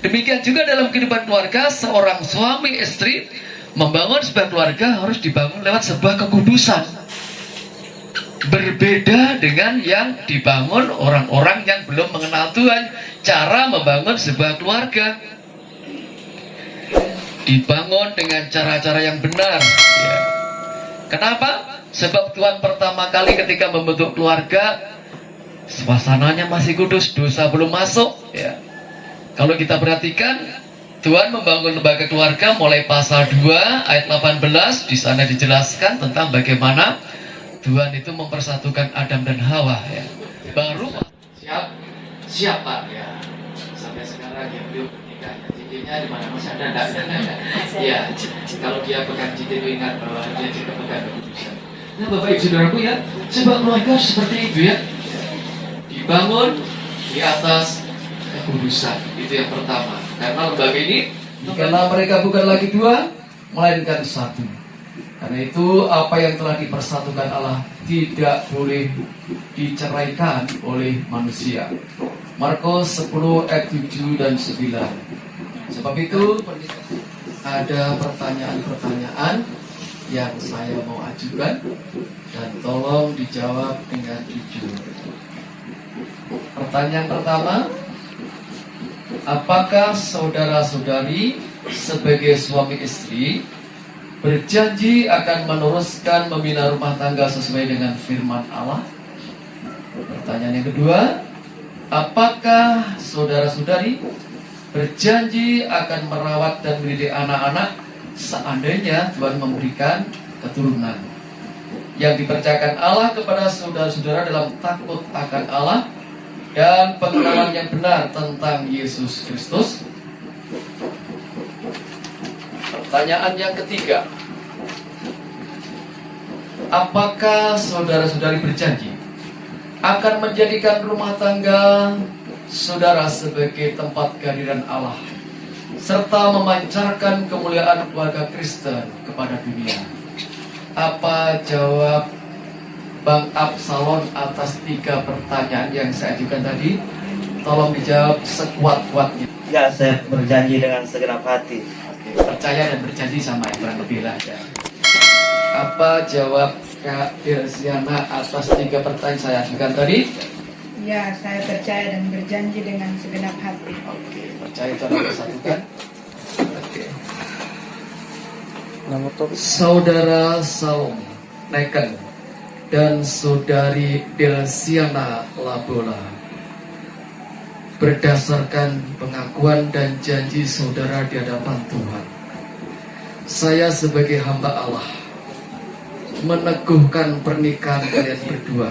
Demikian juga dalam kehidupan keluarga, seorang suami istri membangun sebuah keluarga harus dibangun lewat sebuah kekudusan. Berbeda dengan yang dibangun orang-orang yang belum mengenal Tuhan. Cara membangun sebuah keluarga dibangun dengan cara-cara yang benar, ya. Kenapa? Sebab Tuhan pertama kali ketika membentuk keluarga, suasananya masih kudus, dosa belum masuk, ya. Kalau kita perhatikan, Tuhan membangun lembaga keluarga mulai pasal 2 ayat 18. Di sana dijelaskan tentang bagaimana Tuhan itu mempersatukan Adam dan Hawa, ya. Baru siapa ya sampai sekarang yang belum menikah, cincinnya di mana masih ada enggak? Ya, kalau dia pegang cincin itu ingat bahwa dia juga pegang kekudusan. Nah, Bapak Ibu Saudaraku, ya, sebuah keluarga seperti itu, ya, dibangun di atas kekudusan. Itu yang pertama. Karena lembaga ini, karena mereka bukan lagi dua, melainkan satu. Karena itu apa yang telah dipersatukan Allah tidak boleh diceraikan oleh manusia. Markus 10 ayat 7 dan 9. Sebab itu ada pertanyaan-pertanyaan yang saya mau ajukan dan tolong dijawab dengan jujur. Pertanyaan pertama, apakah saudara-saudari sebagai suami istri berjanji akan meneruskan membina rumah tangga sesuai dengan firman Allah? Pertanyaan yang kedua, apakah saudara-saudari berjanji akan merawat dan mendidik anak-anak seandainya Tuhan memberikan keturunan? Yang dipercayakan Allah kepada saudara-saudara dalam takut akan Allah dan pengenalan yang benar tentang Yesus Kristus. Pertanyaan yang ketiga, apakah saudara-saudari berjanji akan menjadikan rumah tangga saudara sebagai tempat kehadiran Allah serta memancarkan kemuliaan keluarga Kristen kepada dunia? Apa jawab Bang Absalon atas 3 pertanyaan yang saya ajukan tadi? Tolong dijawab sekuat-kuatnya. Ya, saya berjanji dengan segenap hati. Oke, percaya dan berjanji sama yang kurang lebih lah, ya. Apa jawab Kak Delsiana atas 3 pertanyaan saya ajukan tadi? Ya, saya percaya dan berjanji dengan segenap hati. Oke, percaya coba bersatukan. Oke. Saudara Saum Neken dan saudari Delsiana Labola, berdasarkan pengakuan dan janji saudara di hadapan Tuhan, saya sebagai hamba Allah meneguhkan pernikahan kalian berdua.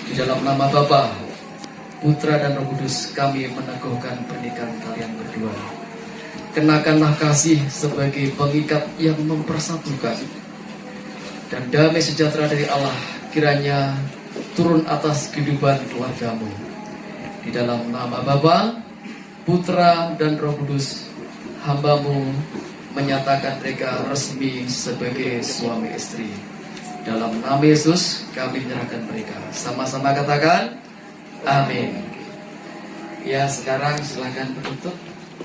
Di dalam nama Bapa, Putra dan Roh Kudus, kami meneguhkan pernikahan kalian berdua. Kenakanlah kasih sebagai pengikat yang mempersatukan, dan damai sejahtera dari Allah kiranya turun atas kehidupan keluargamu. Di dalam nama Bapa, Putra dan Roh Kudus, hambamu menyatakan mereka resmi sebagai suami istri. Dalam nama Yesus kami menyerahkan mereka. Sama-sama katakan amin. Ya, sekarang silakan penutup.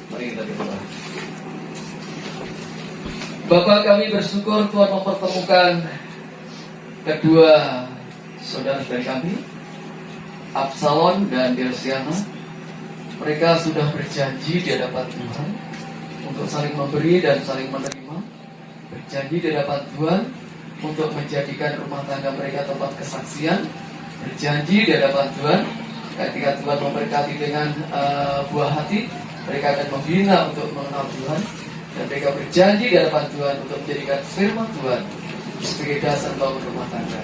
Mari kita berdoa. Bapa, kami bersyukur Tuhan mempertemukan kedua saudara-saudari kami, Absalon dan Delsiana. Mereka sudah berjanji di hadapan Tuhan untuk saling memberi dan saling menerima. Berjanji di hadapan Tuhan untuk menjadikan rumah tangga mereka tempat kesaksian. Berjanji di hadapan Tuhan ketika Tuhan memberkati dengan buah hati, mereka akan membina untuk mengenal Tuhan. Dan mereka berjanji di hadapan Tuhan untuk menjadikan firman Tuhan sebagai dasar bangun rumah tangga.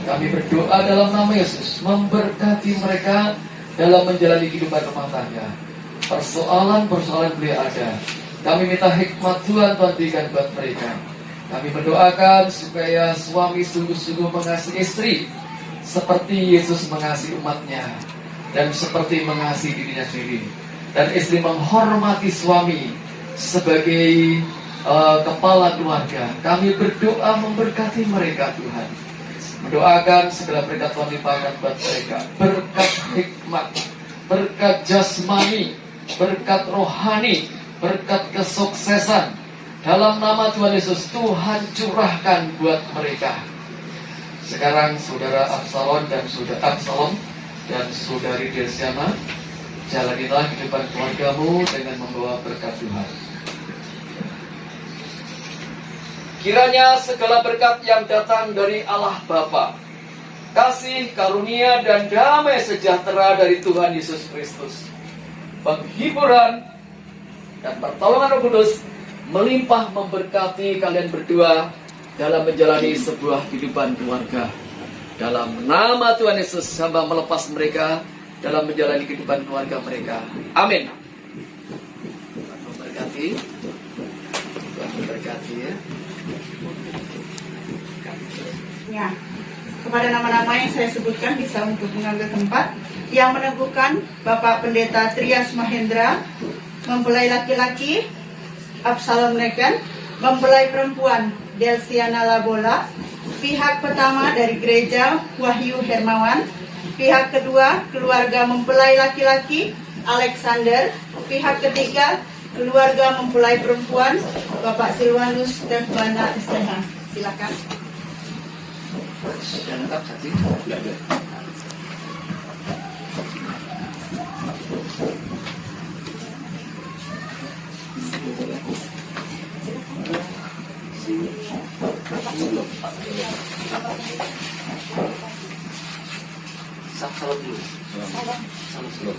Kami berdoa dalam nama Yesus, memberkati mereka dalam menjalani kehidupan rumah tangga. Persoalan-persoalan beliau ada, kami minta hikmat Tuhan berikan buat mereka. Kami berdoakan supaya suami sungguh-sungguh mengasihi istri seperti Yesus mengasihi umatnya dan seperti mengasihi dirinya sendiri. Dan istri menghormati suami sebagai kepala keluarga. Kami berdoa memberkati mereka, Tuhan. Mendoakan segala berkat Tuhan limpahkan buat mereka, berkat hikmat, berkat jasmani, berkat rohani, berkat kesuksesan. Dalam nama Tuhan Yesus, Tuhan curahkan buat mereka. Sekarang saudara Absalom dan saudari Desiana, jalanilah kehidupan keluargamu dengan membawa berkat Tuhan. Kiranya segala berkat yang datang dari Allah Bapa, kasih, karunia, dan damai sejahtera dari Tuhan Yesus Kristus, penghiburan dan pertolongan Roh Kudus melimpah memberkati kalian berdua dalam menjalani sebuah kehidupan keluarga. Dalam nama Tuhan Yesus, hamba melepas mereka dalam menjalani kehidupan keluarga mereka. Amin. Tuhan memberkati. Tuhan memberkati ya. Ya, kepada nama-nama yang saya sebutkan bisa untuk mengambil tempat. Yang meneguhkan Bapak Pendeta Trias Mahendra, mempelai laki-laki Absalom Neken, mempelai perempuan Delsiana Labola, pihak pertama dari gereja Wahyu Hermawan, pihak kedua keluarga mempelai laki-laki Alexander, pihak ketiga keluarga mempelai perempuan Bapak Silwanus dan Bana Estena. Silakan. Sudah lengkap saksi? Salam dulu. Salam dulu.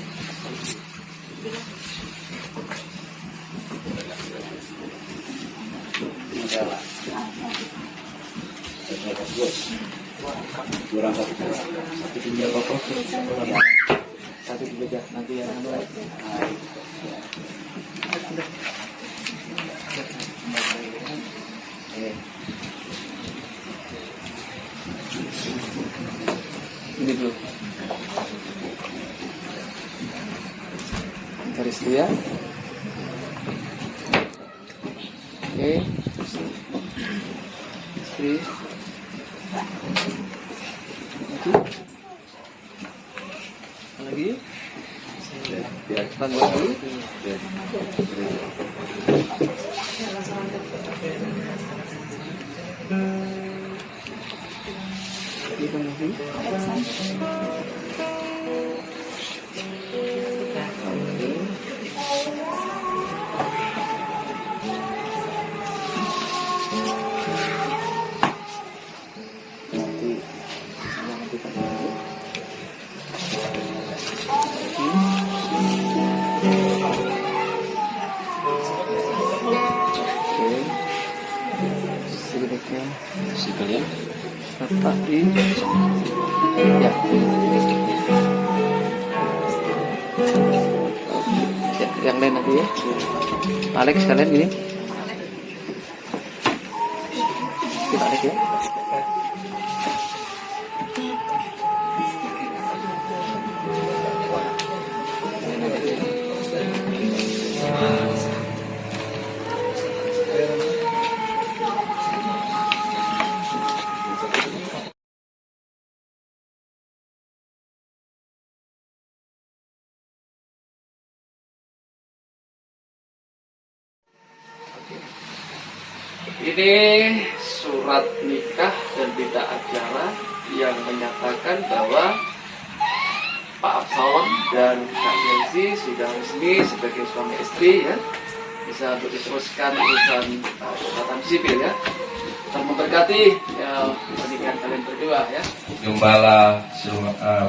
Satu juga nanti yang ini dulu. Garis dia. Oke. Istri. Lagi. Biar tanggal dulu. Sekalian Bapak di ya. Yang lain nanti ya. Alex sekalian gini. Kita Alex ya. Ini surat nikah dan berita acara yang menyatakan bahwa Pak Absalom dan Kak Yancy sudah resmi sebagai suami istri ya, bisa untuk diteruskan urusan catatan sipil ya. Tuhan memberkati ya, pernikahan kalian berdua ya. Gembala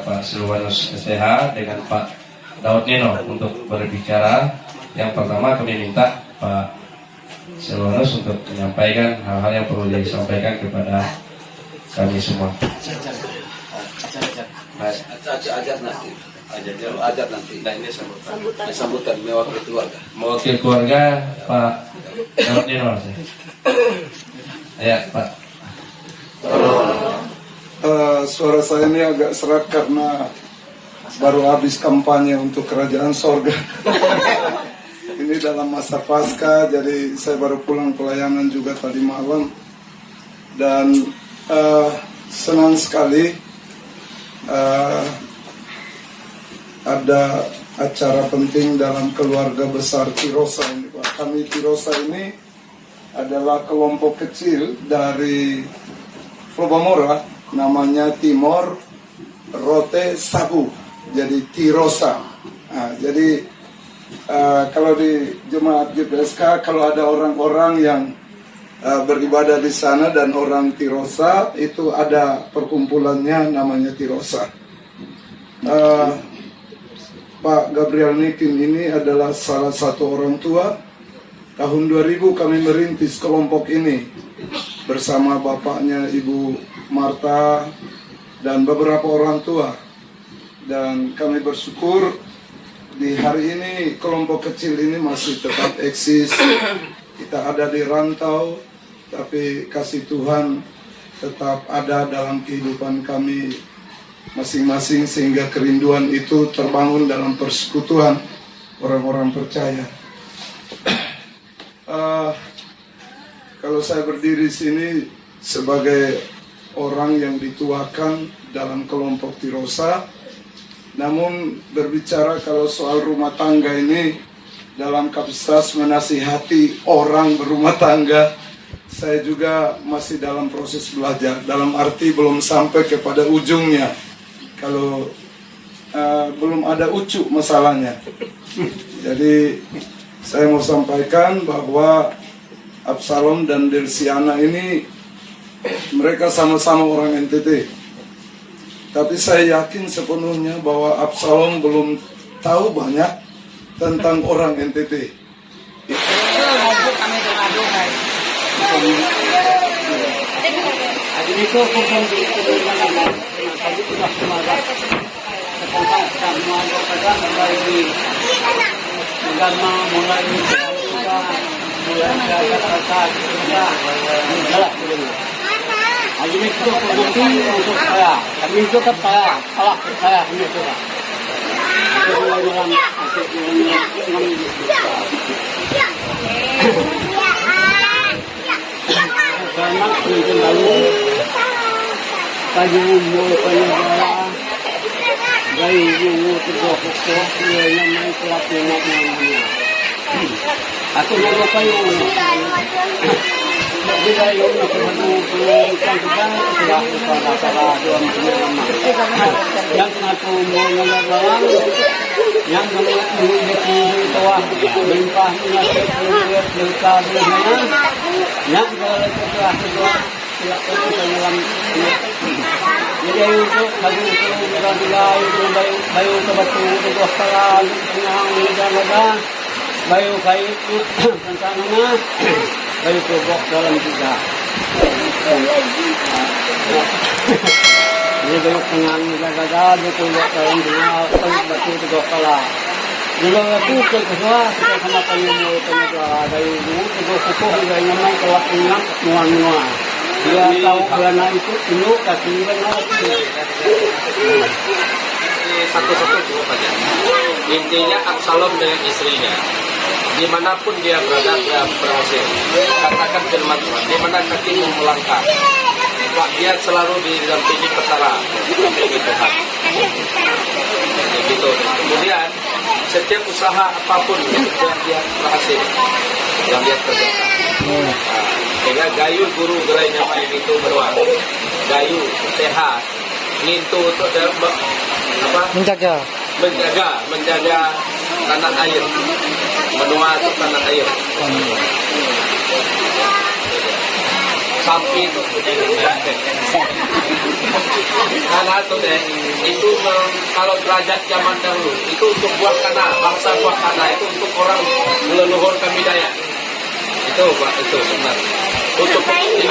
Pak Silwanus STH dengan Pak Daud Nino untuk berbicara. Yang pertama kami minta Pak Silwanus untuk menyampaikan hal-hal yang perlu disampaikan kepada kami semua. Ajak nanti. Nah ini sambutan mewakili keluarga. Mewakili keluarga Pak Daud Nino. Ya Pak. Suara saya ini agak serak karena baru habis kampanye untuk kerajaan sorga. Ini dalam masa pasca, jadi saya baru pulang pelayanan juga tadi malam. Dan senang sekali ada acara penting dalam keluarga besar Tirosa ini, Pak. Kami Tirosa ini adalah kelompok kecil dari Flobamora, namanya Timor Rote Sabu, jadi Tirosa. Nah, jadi kalau di Jemaat GPSK, kalau ada orang-orang yang beribadah di sana dan orang Tirosa, itu ada perkumpulannya namanya Tirosa. Pak Gabriel Nikin ini adalah salah satu orang tua. Tahun 2000 kami merintis kelompok ini bersama bapaknya Ibu Marta dan beberapa orang tua. Dan kami bersyukur di hari ini kelompok kecil ini masih tetap eksis. Kita ada di rantau, tapi kasih Tuhan tetap ada dalam kehidupan kami masing-masing, sehingga kerinduan itu terbangun dalam persekutuan orang-orang percaya. Kalau saya berdiri sini sebagai orang yang dituakan dalam kelompok Tirosa, namun berbicara kalau soal rumah tangga ini dalam kapasitas menasihati orang berumah tangga, saya juga masih dalam proses belajar, dalam arti belum sampai kepada ujungnya. Kalau belum ada ucuk masalahnya. Jadi saya mau sampaikan bahwa Absalom dan Delsiana ini mereka sama-sama orang NTT. Tapi saya yakin sepenuhnya bahwa Absalom belum tahu banyak tentang orang NTT. bayu kayu rencananya bayu kebok dalam tiga. Ini bayu pengang gagal bayu kebok dalam tiga, bayu batu tegok kala. Dulu aku ke kedua kita sama penyu penyu bayu dulu tegok kuku bayu namanya kelak ingat nuan. Dia tahu karena itu dulu kaki benar. Satu-satu cukup aja. Intinya Absalom dengan istrinya, dimanapun dia berada, dia berhasil. Katakan firman Tuhan, dimana kaki melangkah, Pak, dia selalu didampingi petara, didampingi Tuhan. Begitu. Kemudian setiap usaha apapun dia berhasil, yang dia kerjakan. Sehingga gayu guru gerainya Pak itu beruang, gayu sehat, nintu untuk menjaga tanah air, menua itu tanah air. Sapi itu karena itu kalau derajat zaman dahulu itu untuk buah tanah, bangsa buah tanah itu untuk orang leluhur kami Dayak. Itu Pak, itu sebenarnya untuk tinggi.